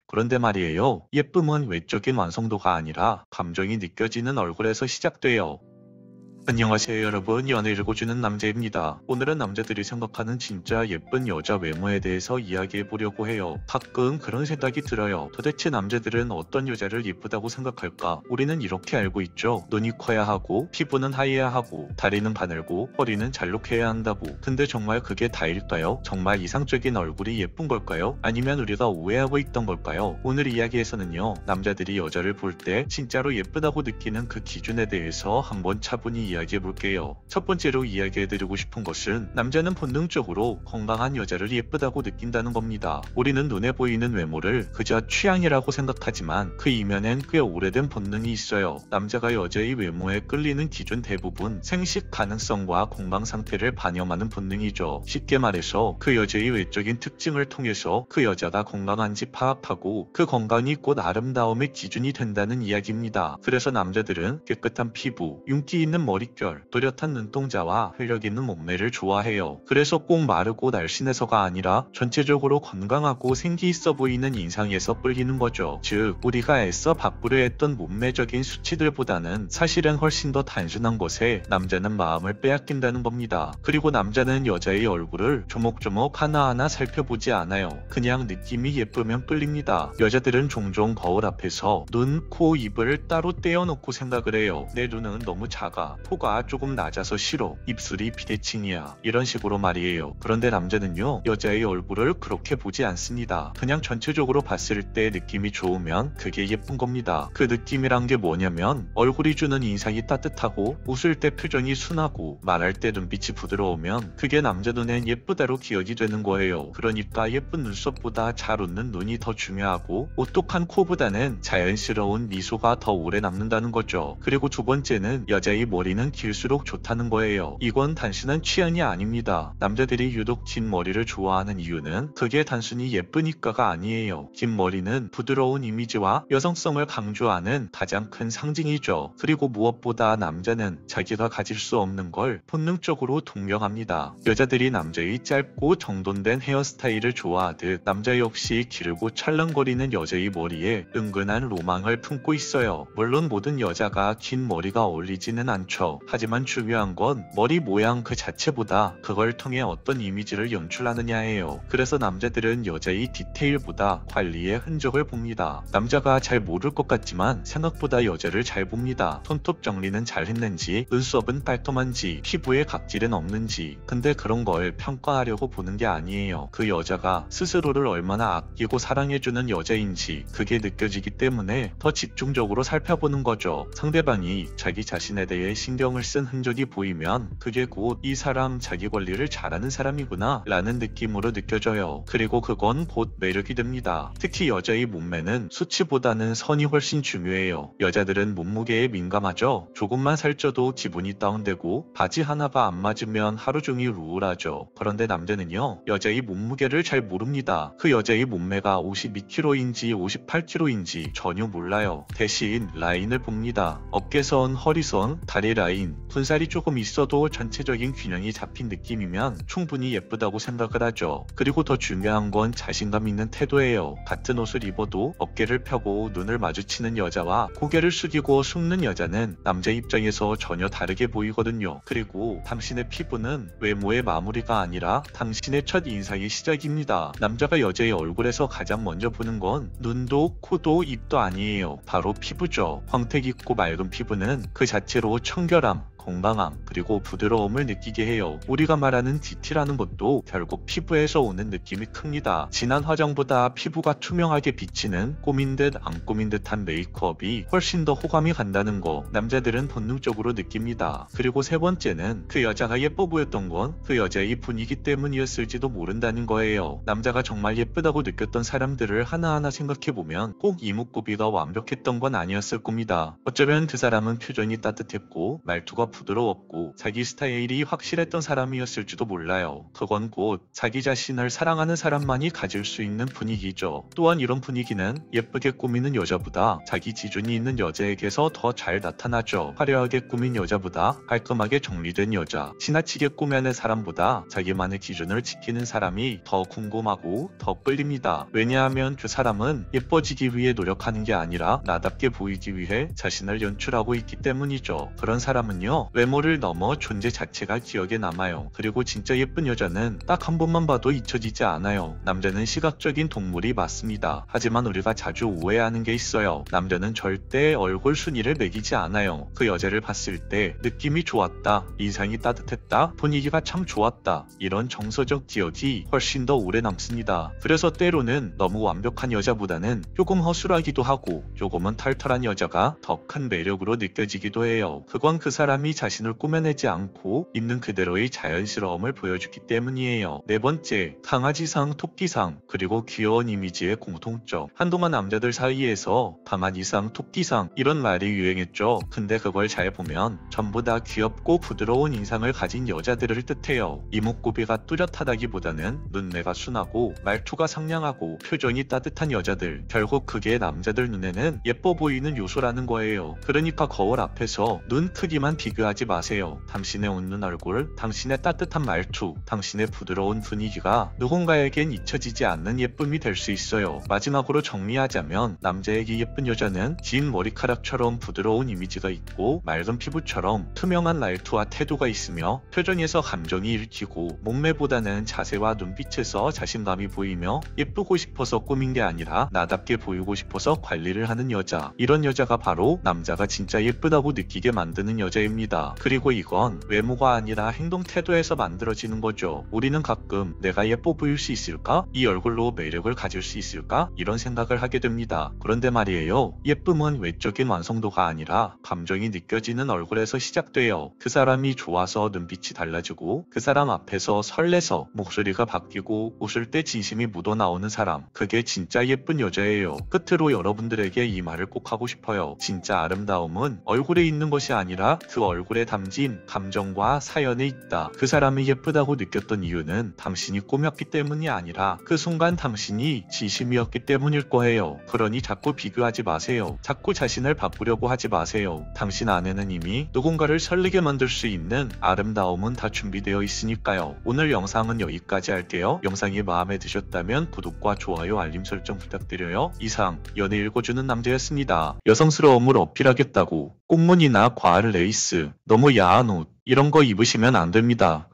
그런데 말이에요. 예쁨은 외적인 완성도가 아니라 감정이 느껴지는 얼굴에서 시작돼요. 안녕하세요 여러분, 연애 읽어주는 남자입니다. 오늘은 남자들이 생각하는 진짜 예쁜 여자 외모에 대해서 이야기해보려고 해요. 가끔 그런 생각이 들어요. 도대체 남자들은 어떤 여자를 예쁘다고 생각할까? 우리는 이렇게 알고 있죠. 눈이 커야 하고, 피부는 하얘야 하고, 다리는 가늘고, 허리는 잘록해야 한다고. 근데 정말 그게 다일까요? 정말 이상적인 얼굴이 예쁜 걸까요? 아니면 우리가 오해하고 있던 걸까요? 오늘 이야기에서는요, 남자들이 여자를 볼 때 진짜로 예쁘다고 느끼는 그 기준에 대해서 한번 차분히 이야기해볼게요. 첫 번째로 이야기해드리고 싶은 것은 남자는 본능적으로 건강한 여자를 예쁘다고 느낀다는 겁니다. 우리는 눈에 보이는 외모를 그저 취향이라고 생각하지만 그 이면엔 꽤 오래된 본능이 있어요. 남자가 여자의 외모에 끌리는 기준 대부분 생식 가능성과 건강 상태를 반영하는 본능이죠. 쉽게 말해서 그 여자의 외적인 특징을 통해서 그 여자가 건강한지 파악하고 그 건강이 곧 아름다움의 기준이 된다는 이야기입니다. 그래서 남자들은 깨끗한 피부, 윤기 있는 머릿결, 또렷한 눈동자와 활력 있는 몸매를 좋아해요. 그래서 꼭 마르고 날씬해서가 아니라 전체적으로 건강하고 생기 있어 보이는 인상에서 끌리는 거죠. 즉, 우리가 애써 바꾸려 했던 몸매적인 수치들보다는 사실은 훨씬 더 단순한 것에 남자는 마음을 빼앗긴다는 겁니다. 그리고 남자는 여자의 얼굴을 조목조목 하나하나 살펴보지 않아요. 그냥 느낌이 예쁘면 끌립니다. 여자들은 종종 거울 앞에서 눈, 코, 입을 따로 떼어놓고 생각을 해요. 내 눈은 너무 작아, 코가 조금 낮아서 싫어, 입술이 비대칭이야, 이런 식으로 말이에요. 그런데 남자는요, 여자의 얼굴을 그렇게 보지 않습니다. 그냥 전체적으로 봤을 때 느낌이 좋으면 그게 예쁜 겁니다. 그 느낌이란 게 뭐냐면 얼굴이 주는 인상이 따뜻하고, 웃을 때 표정이 순하고, 말할 때 눈빛이 부드러우면 그게 남자 눈엔 예쁘다로 기억이 되는 거예요. 그러니까 예쁜 눈썹보다 잘 웃는 눈이 더 중요하고, 오똑한 코보다는 자연스러운 미소가 더 오래 남는다는 거죠. 그리고 두 번째는 여자의 머리는 길수록 좋다는 거예요. 이건 단순한 취향이 아닙니다. 남자들이 유독 긴 머리를 좋아하는 이유는 그게 단순히 예쁘니까가 아니에요. 긴 머리는 부드러운 이미지와 여성성을 강조하는 가장 큰 상징이죠. 그리고 무엇보다 남자는 자기가 가질 수 없는 걸 본능적으로 동경합니다. 여자들이 남자의 짧고 정돈된 헤어스타일을 좋아하듯 남자 역시 길고 찰랑거리는 여자의 머리에 은근한 로망을 품고 있어요. 물론 모든 여자가 긴 머리가 어울리지는 않죠. 하지만 중요한 건 머리 모양 그 자체보다 그걸 통해 어떤 이미지를 연출하느냐예요. 그래서 남자들은 여자의 디테일보다 관리의 흔적을 봅니다. 남자가 잘 모를 것 같지만 생각보다 여자를 잘 봅니다. 손톱 정리는 잘 했는지, 눈썹은 깔끔한지, 피부에 각질은 없는지. 근데 그런 걸 평가하려고 보는 게 아니에요. 그 여자가 스스로를 얼마나 아끼고 사랑해주는 여자인지 그게 느껴지기 때문에 더 집중적으로 살펴보는 거죠. 상대방이 자기 자신에 대해 신경을 쓴 흔적이 보이면 그게 곧 이 사람 자기 관리를 잘하는 사람이구나 라는 느낌으로 느껴져요. 그리고 그건 곧 매력이 됩니다. 특히 여자의 몸매는 수치보다는 선이 훨씬 중요해요. 여자들은 몸무게에 민감하죠. 조금만 살쪄도 기분이 다운되고 바지 하나가 안 맞으면 하루 종일 우울하죠. 그런데 남자는요, 여자의 몸무게를 잘 모릅니다. 그 여자의 몸매가 52kg인지 58kg인지 전혀 몰라요. 대신 라인을 봅니다. 어깨선, 허리선, 다리 라인, 분살이 조금 있어도 전체적인 균형이 잡힌 느낌이면 충분히 예쁘다고 생각을 하죠. 그리고 더 중요한 건 자신감 있는 태도예요. 같은 옷을 입어도 어깨를 펴고 눈을 마주치는 여자와 고개를 숙이고 숨는 여자는 남자 입장에서 전혀 다르게 보이거든요. 그리고 당신의 피부는 외모의 마무리가 아니라 당신의 첫 인상의 시작입니다. 남자가 여자의 얼굴에서 가장 먼저 보는 건 눈도 코도 입도 아니에요. 바로 피부죠. 광택 있고 맑은 피부는 그 자체로 청결함, 건강함, 그리고 부드러움을 느끼게 해요. 우리가 말하는 디티라는 것도 결국 피부에서 오는 느낌이 큽니다. 진한 화장보다 피부가 투명하게 비치는 꾸민 듯 안 꾸민 듯한 메이크업이 훨씬 더 호감이 간다는 거 남자들은 본능적으로 느낍니다. 그리고 세 번째는 그 여자가 예뻐 보였던 건 그 여자의 분위기 때문이었을지도 모른다는 거예요. 남자가 정말 예쁘다고 느꼈던 사람들을 하나하나 생각해보면 꼭 이목구비가 완벽했던 건 아니었을 겁니다. 어쩌면 그 사람은 표정이 따뜻했고 말투가 부드러웠고 자기 스타일이 확실했던 사람이었을지도 몰라요. 그건 곧 자기 자신을 사랑하는 사람만이 가질 수 있는 분위기죠. 또한 이런 분위기는 예쁘게 꾸미는 여자보다 자기 기준이 있는 여자에게서 더 잘 나타나죠. 화려하게 꾸민 여자보다 깔끔하게 정리된 여자, 지나치게 꾸며낸 사람보다 자기만의 기준을 지키는 사람이 더 궁금하고 더 끌립니다. 왜냐하면 그 사람은 예뻐지기 위해 노력하는 게 아니라 나답게 보이기 위해 자신을 연출하고 있기 때문이죠. 그런 사람은요, 외모를 넘어 존재 자체가 기억에 남아요. 그리고 진짜 예쁜 여자는 딱 한 번만 봐도 잊혀지지 않아요. 남자는 시각적인 동물이 맞습니다. 하지만 우리가 자주 오해하는 게 있어요. 남자는 절대 얼굴 순위를 매기지 않아요. 그 여자를 봤을 때 느낌이 좋았다, 인상이 따뜻했다, 분위기가 참 좋았다, 이런 정서적 기억이 훨씬 더 오래 남습니다. 그래서 때로는 너무 완벽한 여자보다는 조금 허술하기도 하고 조금은 털털한 여자가 더 큰 매력으로 느껴지기도 해요. 그건 그 사람이 자신을 꾸며내지 않고 있는 그대로의 자연스러움을 보여주기 때문이에요. 네 번째, 강아지상, 토끼상, 그리고 귀여운 이미지의 공통점. 한동안 남자들 사이에서 강아지상, 토끼상 이런 말이 유행했죠. 근데 그걸 잘 보면 전부 다 귀엽고 부드러운 인상을 가진 여자들을 뜻해요. 이목구비가 뚜렷하다기보다는 눈매가 순하고 말투가 상냥하고 표정이 따뜻한 여자들, 결국 그게 남자들 눈에는 예뻐 보이는 요소라는 거예요. 그러니까 거울 앞에서 눈 크기만 비교하지 마세요. 당신의 웃는 얼굴, 당신의 따뜻한 말투, 당신의 부드러운 분위기가 누군가에겐 잊혀지지 않는 예쁨이 될 수 있어요. 마지막으로 정리하자면 남자에게 예쁜 여자는 긴 머리카락처럼 부드러운 이미지가 있고 맑은 피부처럼 투명한 말투와 태도가 있으며 표정에서 감정이 읽히고 몸매보다는 자세와 눈빛에서 자신감이 보이며 예쁘고 싶어서 꾸민 게 아니라 나답게 보이고 싶어서 관리를 하는 여자. 이런 여자가 바로 남자가 진짜 예쁘다고 느끼게 만드는 여자입니다. 그리고 이건 외모가 아니라 행동 태도에서 만들어지는 거죠. 우리는 가끔 내가 예뻐 보일 수 있을까? 이 얼굴로 매력을 가질 수 있을까? 이런 생각을 하게 됩니다. 그런데 말이에요. 예쁨은 외적인 완성도가 아니라 감정이 느껴지는 얼굴에서 시작돼요. 그 사람이 좋아서 눈빛이 달라지고 그 사람 앞에서 설레서 목소리가 바뀌고 웃을 때 진심이 묻어나오는 사람. 그게 진짜 예쁜 여자예요. 끝으로 여러분들에게 이 말을 꼭 하고 싶어요. 진짜 아름다움은 얼굴에 있는 것이 아니라 그 얼굴에 담긴 감정과 사연에 있다. 그 사람이 예쁘다고 느꼈던 이유는 당신이 꾸몄기 때문이 아니라 그 순간 당신이 진심이었기 때문일 거예요. 그러니 자꾸 비교하지 마세요. 자꾸 자신을 바꾸려고 하지 마세요. 당신 안에는 이미 누군가를 설레게 만들 수 있는 아름다움은 다 준비되어 있으니까요. 오늘 영상은 여기까지 할게요. 영상이 마음에 드셨다면 구독과 좋아요, 알림 설정 부탁드려요. 이상 연애 읽어주는 남자였습니다. 여성스러움을 어필하겠다고 꽃무늬나 과할 레이스, 너무 야한 옷 이런 거 입으시면 안 됩니다.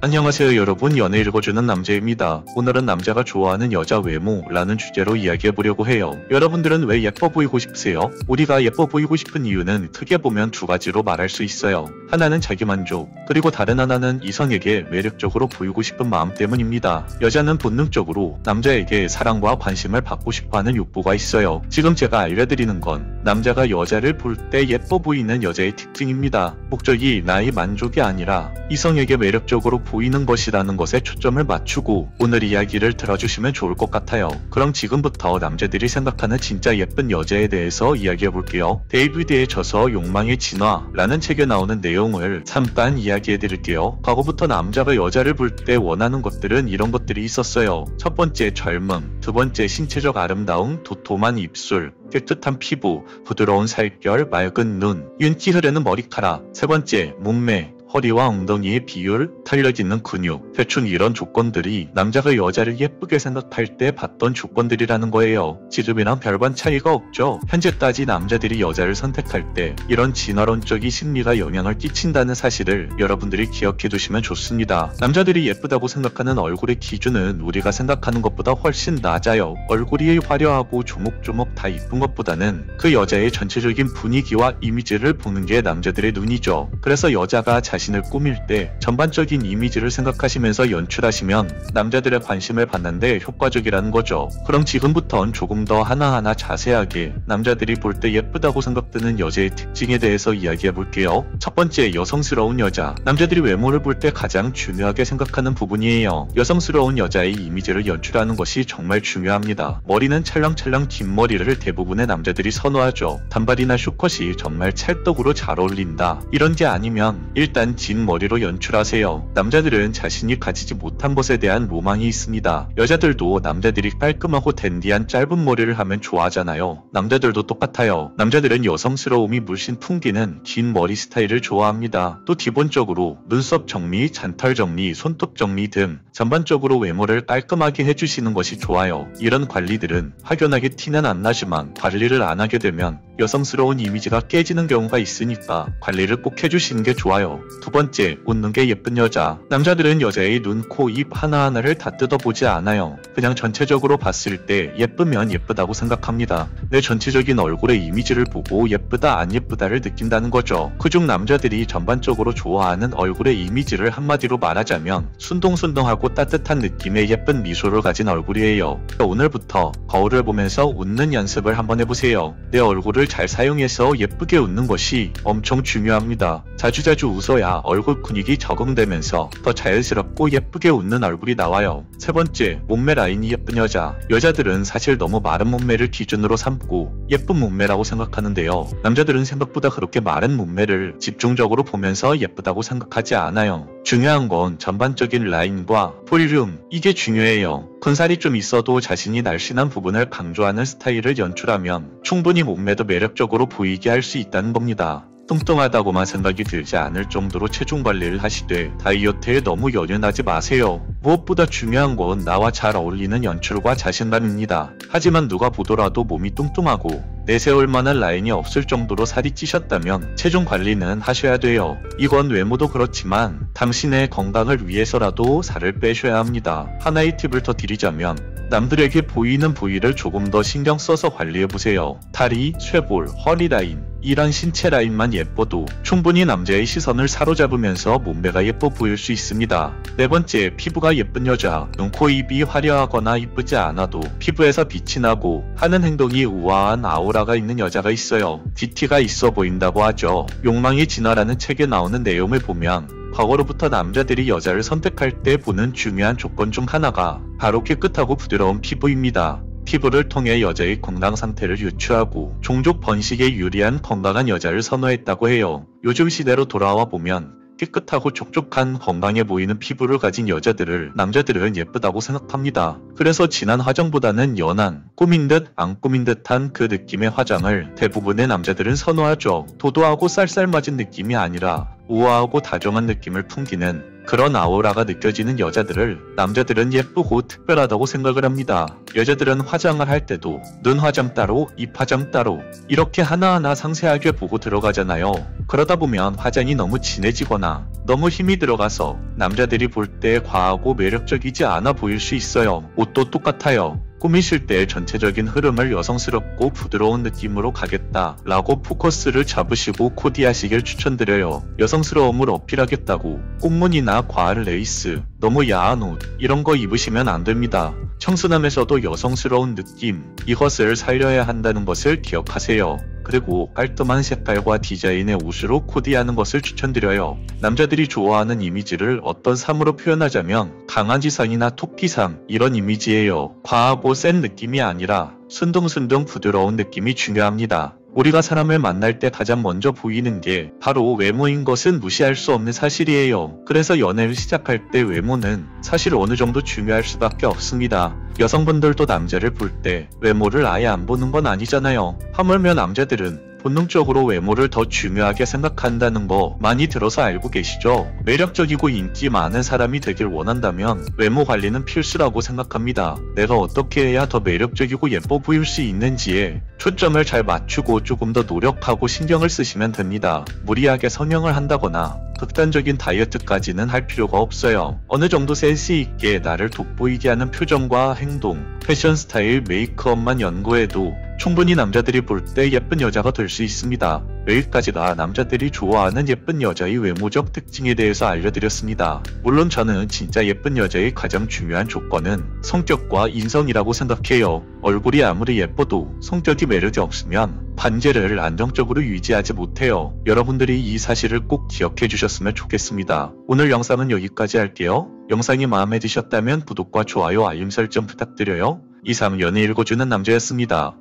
안녕하세요 여러분, 연애 읽어주는 남자입니다. 오늘은 남자가 좋아하는 여자 외모라는 주제로 이야기해보려고 해요. 여러분들은 왜 예뻐 보이고 싶으세요? 우리가 예뻐 보이고 싶은 이유는 크게 보면 두 가지로 말할 수 있어요. 하나는 자기만족, 그리고 다른 하나는 이성에게 매력적으로 보이고 싶은 마음 때문입니다. 여자는 본능적으로 남자에게 사랑과 관심을 받고 싶어하는 욕구가 있어요. 지금 제가 알려드리는 건 남자가 여자를 볼 때 예뻐 보이는 여자의 특징입니다. 목적이 나의 만족이 아니라 이성에게 매력적으로 보이는 것이라는 것에 초점을 맞추고 오늘 이야기를 들어주시면 좋을 것 같아요. 그럼 지금부터 남자들이 생각하는 진짜 예쁜 여자에 대해서 이야기해 볼게요. 데이비드의 저서 욕망의 진화라는 책에 나오는 내용을 잠깐 이야기해 드릴게요. 과거부터 남자가 여자를 볼 때 원하는 것들은 이런 것들이 있었어요. 첫 번째 젊음, 두 번째 신체적 아름다움, 도톰한 입술, 깨끗한 피부, 부드러운 살결, 맑은 눈, 윤기 흐르는 머리카락, 세 번째 몸매, 허리와 엉덩이의 비율, 탄력있는 근육. 대충 이런 조건들이 남자가 여자를 예쁘게 생각할 때 봤던 조건들이라는 거예요. 지금이랑 별반 차이가 없죠. 현재까지 남자들이 여자를 선택할 때 이런 진화론적인 심리가 영향을 끼친다는 사실을 여러분들이 기억해 두시면 좋습니다. 남자들이 예쁘다고 생각하는 얼굴의 기준은 우리가 생각하는 것보다 훨씬 낮아요. 얼굴이 화려하고 조목조목 다 이쁜 것보다는 그 여자의 전체적인 분위기와 이미지를 보는 게 남자들의 눈이죠. 그래서 여자가 자신의 자신을 꾸밀 때 전반적인 이미지를 생각하시면서 연출하시면 남자들의 관심을 받는데 효과적이라는 거죠. 그럼 지금부턴 조금 더 하나하나 자세하게 남자들이 볼 때 예쁘다고 생각드는 여자의 특징에 대해서 이야기해 볼게요. 첫 번째, 여성스러운 여자. 남자들이 외모를 볼 때 가장 중요하게 생각하는 부분이에요. 여성스러운 여자의 이미지를 연출하는 것이 정말 중요합니다. 머리는 찰랑찰랑 긴 머리를 대부분의 남자들이 선호하죠. 단발이나 숏컷이 정말 찰떡으로 잘 어울린다. 이런 게 아니면 일단 긴 머리로 연출하세요. 남자들은 자신이 가지지 못한 것에 대한 로망이 있습니다. 여자들도 남자들이 깔끔하고 댄디한 짧은 머리를 하면 좋아하잖아요. 남자들도 똑같아요. 남자들은 여성스러움이 물씬 풍기는 긴 머리 스타일을 좋아합니다. 또 기본적으로 눈썹 정리, 잔털 정리, 손톱 정리 등 전반적으로 외모를 깔끔하게 해주시는 것이 좋아요. 이런 관리들은 확연하게 티는 안 나지만 관리를 안 하게 되면 여성스러운 이미지가 깨지는 경우가 있으니까 관리를 꼭 해주시는 게 좋아요. 두 번째, 웃는 게 예쁜 여자. 남자들은 여자의 눈, 코, 입 하나하나를 다 뜯어보지 않아요. 그냥 전체적으로 봤을 때 예쁘면 예쁘다고 생각합니다. 내 전체적인 얼굴의 이미지를 보고 예쁘다 안 예쁘다를 느낀다는 거죠. 그중 남자들이 전반적으로 좋아하는 얼굴의 이미지를 한마디로 말하자면 순둥순둥하고 따뜻한 느낌의 예쁜 미소를 가진 얼굴이에요. 오늘부터 거울을 보면서 웃는 연습을 한번 해보세요. 내 얼굴을 잘 사용해서 예쁘게 웃는 것이 엄청 중요합니다. 자주자주 웃어야 얼굴 근육이 적응되면서 더 자연스럽고 예쁘게 웃는 얼굴이 나와요. 세 번째, 몸매 라인이 예쁜 여자. 여자들은 사실 너무 마른 몸매를 기준으로 삼고 예쁜 몸매라고 생각하는데요. 남자들은 생각보다 그렇게 마른 몸매를 집중적으로 보면서 예쁘다고 생각하지 않아요. 중요한 건 전반적인 라인과 볼륨, 이게 중요해요. 큰 살이 좀 있어도 자신이 날씬한 부분을 강조하는 스타일을 연출하면 충분히 몸매도 매력적으로 보이게 할 수 있다는 겁니다. 뚱뚱하다고만 생각이 들지 않을 정도로 체중 관리를 하시되 다이어트에 너무 연연하지 마세요. 무엇보다 중요한 건 나와 잘 어울리는 연출과 자신감입니다. 하지만 누가 보더라도 몸이 뚱뚱하고 내세울 만한 라인이 없을 정도로 살이 찌셨다면 체중 관리는 하셔야 돼요. 이건 외모도 그렇지만 당신의 건강을 위해서라도 살을 빼셔야 합니다. 하나의 팁을 더 드리자면 남들에게 보이는 부위를 조금 더 신경 써서 관리해보세요. 다리, 쇄골, 허리 라인, 이런 신체 라인만 예뻐도 충분히 남자의 시선을 사로잡으면서 몸매가 예뻐 보일 수 있습니다. 네 번째, 피부가 예쁜 여자. 눈, 코, 입이 화려하거나 이쁘지 않아도 피부에서 빛이 나고 하는 행동이 우아한 아우라가 있는 여자가 있어요. DT가 있어 보인다고 하죠. 욕망의 진화라는 책에 나오는 내용을 보면 과거로부터 남자들이 여자를 선택할 때 보는 중요한 조건 중 하나가 바로 깨끗하고 부드러운 피부입니다. 피부를 통해 여자의 건강 상태를 유추하고 종족 번식에 유리한 건강한 여자를 선호했다고 해요. 요즘 시대로 돌아와 보면 깨끗하고 촉촉한 건강해 보이는 피부를 가진 여자들을 남자들은 예쁘다고 생각합니다. 그래서 진한 화장보다는 연한, 꾸민 듯 안 꾸민 듯한 그 느낌의 화장을 대부분의 남자들은 선호하죠. 도도하고 쌀쌀맞은 느낌이 아니라 우아하고 다정한 느낌을 풍기는 그런 아우라가 느껴지는 여자들을 남자들은 예쁘고 특별하다고 생각을 합니다. 여자들은 화장을 할 때도 눈 화장 따로, 입 화장 따로 이렇게 하나하나 상세하게 보고 들어가잖아요. 그러다 보면 화장이 너무 진해지거나 너무 힘이 들어가서 남자들이 볼 때 과하고 매력적이지 않아 보일 수 있어요. 옷도 똑같아요. 꾸미실 때 전체적인 흐름을 여성스럽고 부드러운 느낌으로 가겠다 라고 포커스를 잡으시고 코디하시길 추천드려요. 여성스러움을 어필하겠다고 꽃무늬나 과한 레이스, 너무 야한 옷 이런 거 입으시면 안 됩니다. 청순함에서도 여성스러운 느낌, 이것을 살려야 한다는 것을 기억하세요. 그리고 깔끔한 색깔과 디자인의 옷으로 코디하는 것을 추천드려요. 남자들이 좋아하는 이미지를 어떤 삶으로 표현하자면 강아지상이나 토끼상 이런 이미지예요. 과하고 센 느낌이 아니라 순둥순둥 부드러운 느낌이 중요합니다. 우리가 사람을 만날 때 가장 먼저 보이는 게 바로 외모인 것은 무시할 수 없는 사실이에요. 그래서 연애를 시작할 때 외모는 사실 어느 정도 중요할 수밖에 없습니다. 여성분들도 남자를 볼 때 외모를 아예 안 보는 건 아니잖아요. 하물며 남자들은 본능적으로 외모를 더 중요하게 생각한다는 거 많이 들어서 알고 계시죠? 매력적이고 인기 많은 사람이 되길 원한다면 외모 관리는 필수라고 생각합니다. 내가 어떻게 해야 더 매력적이고 예뻐 보일 수 있는지에 초점을 잘 맞추고 조금 더 노력하고 신경을 쓰시면 됩니다. 무리하게 성형을 한다거나 극단적인 다이어트까지는 할 필요가 없어요. 어느 정도 센스 있게 나를 돋보이게 하는 표정과 행동, 패션 스타일, 메이크업만 연구해도 충분히 남자들이 볼 때 예쁜 여자가 될 수 있습니다. 여기까지가 남자들이 좋아하는 예쁜 여자의 외모적 특징에 대해서 알려드렸습니다. 물론 저는 진짜 예쁜 여자의 가장 중요한 조건은 성격과 인성이라고 생각해요. 얼굴이 아무리 예뻐도 성격이 매력이 없으면 관계를 안정적으로 유지하지 못해요. 여러분들이 이 사실을 꼭 기억해 주셨으면 좋겠습니다. 오늘 영상은 여기까지 할게요. 영상이 마음에 드셨다면 구독과 좋아요, 알림 설정 부탁드려요. 이상 연애 읽어주는 남자였습니다.